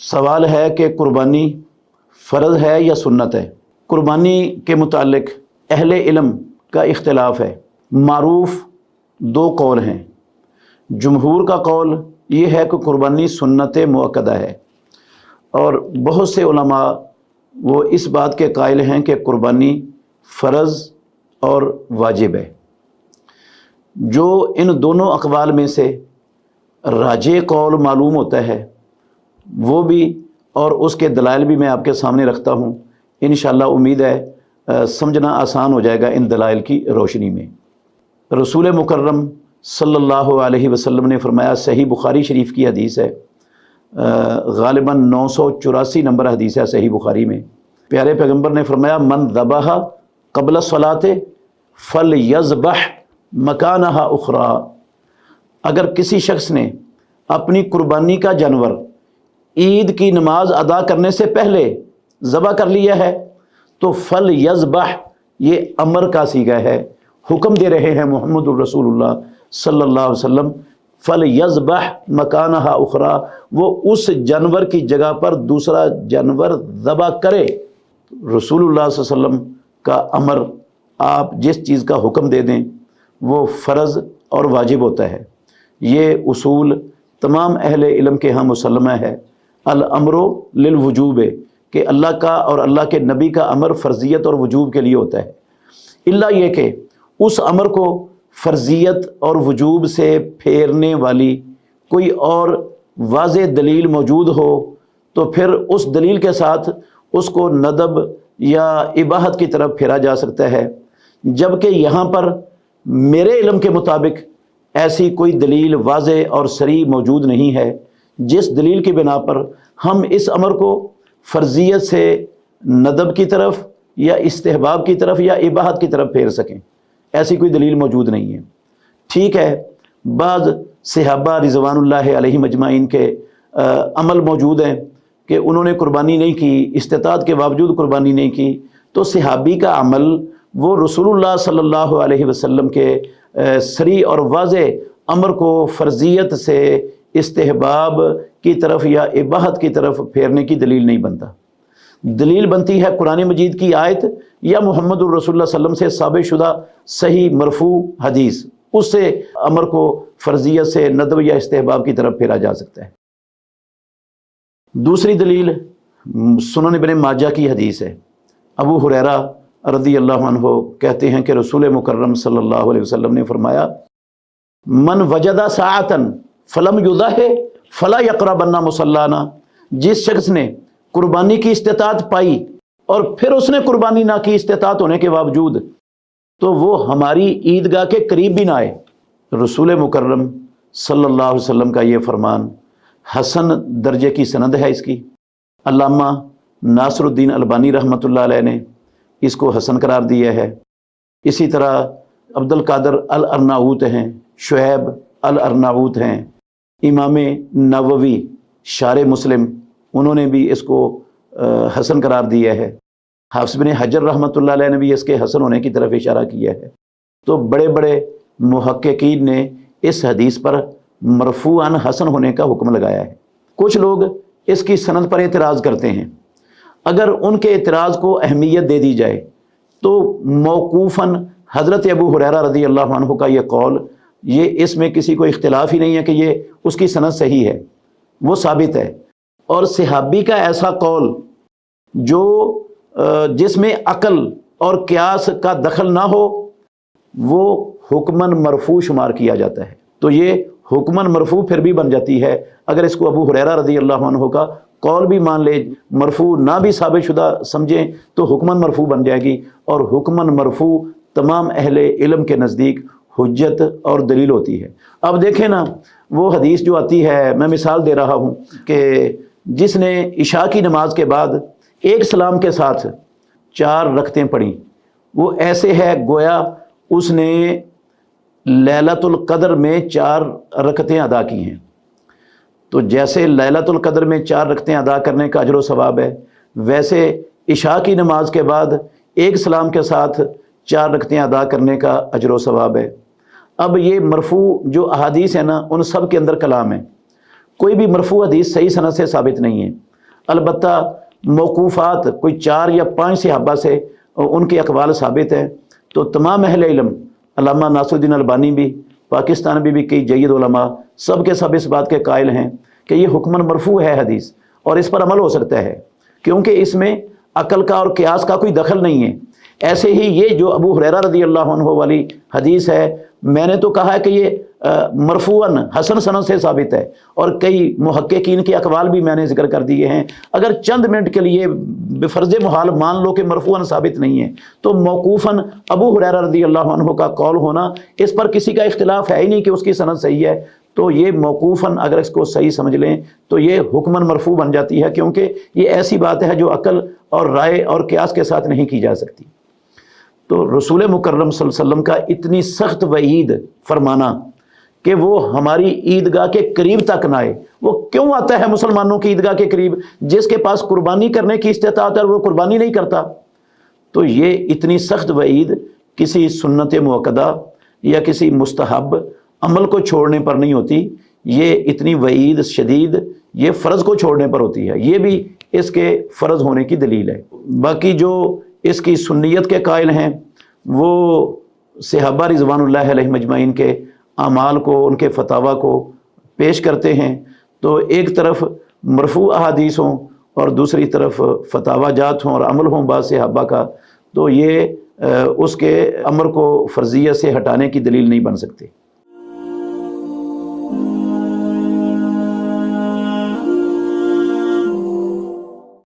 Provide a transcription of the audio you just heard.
सवाल है कि कुर्बानी फ़र्ज़ है या सुन्नत है। कुर्बानी के मुतालिक अहले इल्म का इख्तिलाफ़ है। मारूफ़ दो कौल हैं। जमहूर का कौल ये है कि कुर्बानी सुन्नत मुअक्कदा है, और बहुत से उलमा वो इस बात के कायल हैं कि कुर्बानी फ़र्ज़ और वाजिब है। जो इन दोनों अक़वाल में से राजे कौल मालूम होता है वो भी, और उसके दलाइल भी मैं आपके सामने रखता हूँ। इंशाअल्लाह उम्मीद है समझना आसान हो जाएगा इन दलाइल की रोशनी में। रसूल मुकर्रम सल्लल्लाहु अलैहि वसल्लम ने फरमाया, सही बुखारी शरीफ की हदीस है, गालिबन 984 नंबर हदीस है सही बुखारी में। प्यारे पैगंबर ने फरमाया, मन दबहा क़ब्ल सलाते फल यज़बह मकानहा उखरा। अगर किसी शख्स ने अपनी कुर्बानी का जानवर ईद की नमाज अदा करने से पहले ज़बह कर लिया है तो फल यज़बह ये अमर का सीगा है, हुक्म दे रहे हैं मुहम्मदुर रसूलुल्लाह सल्लल्लाहु अलैहि वसल्लम, फल यज़बह मकानहा उखरा, वो उस जानवर की जगह पर दूसरा जानवर ज़बह करे। रसूलुल्लाह सल्लल्लाहु अलैहि वसल्लम का अमर, आप जिस चीज़ का हुक्म दे दें वो फ़र्ज़ और वाजिब होता है। ये उसूल तमाम अहले इल्म के यहाँ मुसल्लमा है। अल अमरो लिल वजूब, कि अल्लाह का और अल्लाह के नबी का अमर फ़र्ज़ियत और वजूब के लिए होता है, इल्ला ये कि उस अमर को फ़र्ज़ियत और वजूब से फेरने वाली कोई और वाज़े दलील मौजूद हो तो फिर उस दलील के साथ उसको नदब या इबाहत की तरफ फेरा जा सकता है। जबकि यहाँ पर मेरे इल्म के मुताबिक ऐसी कोई दलील वाज़े और सरी मौजूद नहीं है जिस दलील की बिना पर हम इस अमर को फ़र्ज़ियत से नदब की तरफ या इस्तेहबाब की तरफ या इबाहत की तरफ फेर सकें। ऐसी कोई दलील मौजूद नहीं है। ठीक है, बाज़ सहाबा रिज़वानुल्लाह अलैहिम अजमाइन के अमल मौजूद हैं कि उन्होंने कुर्बानी नहीं की, इस्तिताअत के बावजूद कुर्बानी नहीं की, तो सहाबी का अमल वो रसूलुल्लाह सल्लल्लाहु अलैहि वसल्लम के सरी और वाज़े अमर को फ़र्ज़ियत से इस्तेहबाब की तरफ या इबाहत की तरफ फेरने की दलील नहीं बनता। दलील बनती है कुरान मजीद की आयत या मुहम्मदुर रसूलुल्लाह सल्लल्लाहु अलैहि वसल्लम से साबित शुदा सही मरफू हदीस, उससे अमर को फ़र्ज़ियत से नदब या इस्तेहबाब की तरफ फेरा जा सकता है। दूसरी दलील सुनन इब्न माजा की हदीस है। अबू हुरैरा रज़ी अल्लाहु अन्हु कहते हैं कि रसूल मुकर्रम सल्लल्लाहु अलैहि वसल्लम ने फरमाया, मन वजदा साअतन फलम युदाहे फला यक़रबन्ना मुसल्लाना। जिस शख्स ने कुर्बानी की इस्तिताअत पाई और फिर उसने कुर्बानी ना की इस्तिताअत होने के बावजूद, तो वो हमारी ईदगाह के करीब भी ना आए। रसूल मुकर्रम सल्लल्लाहु अलैहि वसल्लम का ये फरमान हसन दर्जे की सनद है। इसकी अल्लामा नासरुद्दीन अलबानी रहमतुल्लाह अलैह ने इसको हसन करार दिया है। इसी तरह अब्दुल कादर अल अर्नाऊत हैं, शुएब अल अर्नाऊत हैं, इमाम नववी शारे मुस्लिम, उन्होंने भी इसको हसन करार दिया है। हाफ़िज़ बिन हजर रहमतुल्लाह अलैह ने भी इसके हसन होने की तरफ इशारा किया है। तो बड़े बड़े मुहक्किकीन ने इस हदीस पर मरफ़ूअन हसन होने का हुक्म लगाया है। कुछ लोग इसकी सनद पर एतराज़ करते हैं। अगर उनके एतराज़ को अहमियत दे दी जाए तो मौकूफ़न हज़रत अबू हुरैरा रज़ी अल्लाहु अन्हु का ये कौल, ये इसमें किसी को इख्तिलाफ़ ही नहीं है कि ये उसकी सनद सही है, वो साबित है। और सहाबी का ऐसा कौल जो जिसमें अक़ल और क़ियास का दखल ना हो, वो हुक्मन मरफू शुमार किया जाता है। तो ये हुक्मन मरफू फिर भी बन जाती है। अगर इसको अबू हुरैरा रज़ी अल्लाहु अन्हु का कौल भी मान ले, मरफू ना भी साबित शुदा समझें, तो हुक्मन मरफू बन जाएगी। और हुक्मन मरफू तमाम अहले इल्म के नज़दीक हुज्जत और दलील होती है। अब देखें ना, वो हदीस जो आती है, मैं मिसाल दे रहा हूँ कि जिसने इशा की नमाज के बाद एक सलाम के साथ 4 रकतें पढ़ी, वो ऐसे है गोया उसने लैलतुल क़द्र में 4 रकतें अदा की हैं। तो जैसे लैलतुल क़द्र में 4 रकतें अदा करने का अजर व सवाब है, वैसे इशा की नमाज के बाद एक सलाम के साथ 4 रकतें अदा करने का अजर व सवाब है। अब ये मरफू जो अहादीस है ना, उन सब के अंदर कलाम है। कोई भी मरफू हदीस सही सनद से साबित नहीं है। البتہ موقوفات کوئی 4 یا 5 صحابہ سے ان کے اقوال ثابت ہیں، تو تمام اہل علم، علامہ ناصر الدین البانی بھی، پاکستان میں بھی کئی جید علماء، سب کے سب اس بات کے قائل ہیں کہ یہ حکماً مرفوع ہے حدیث، اور اس پر عمل ہو سکتا ہے، کیونکہ اس میں عقل کا اور قیاس کا کوئی دخل نہیں ہے۔ ایسے ہی یہ جو ابو ہریرہ رضی اللہ عنہ والی حدیث ہے، میں نے تو کہا ہے کہ یہ مرفوعاً حسن سند سے ثابت ہے، اور کئی محققین کے اقوال بھی میں نے ذکر کر دیے ہیں۔ اگر چند منٹ کے لیے بفرض محال مان لو کہ مرفوعاً ثابت نہیں ہے، تو موقوفاً ابو ہریرہ رضی اللہ عنہ کا قول ہونا، اس پر کسی کا اختلاف ہے ہی نہیں کہ اس کی سند صحیح ہے، تو یہ موقوفاً اگر اس کو صحیح سمجھ لیں تو یہ حکماً مرفوع بن جاتی ہے، کیونکہ یہ ایسی بات ہے جو عقل اور رائے اور قیاس کے ساتھ نہیں کی جا سکتی۔ تو رسول مکرم صلی اللہ علیہ وسلم کا اتنی سخت وعید فرمانا کہ وہ ہماری عیدگاہ کے قریب تک نہ آئے، وہ کیوں آتا ہے مسلمانوں کی عیدگاہ کے قریب؟ جس کے پاس قربانی کرنے کی استطاعت ہے وہ قربانی نہیں کرتا۔ تو یہ اتنی سخت وعید کسی سنت مؤکدہ یا کسی مستحب عمل کو چھوڑنے پر نہیں ہوتی، یہ اتنی وعید شدید یہ فرض کو چھوڑنے پر ہوتی ہے، یہ بھی اس کے فرض ہونے کی دلیل ہے۔ باقی جو اس کی سنیت کے قائل ہیں وہ صحابہ رضوان اللہ علیہم اجمعین کے اعمال کو، ان کے فتاویٰ کو پیش کرتے ہیں، تو ایک طرف مرفوع احادیث ہوں اور دوسری طرف فتاویٰ جات ہوں اور عمل ہوں بعض صحابہ کا، تو یہ اس کے امر کو فرضیت سے ہٹانے کی دلیل نہیں بن سکتے۔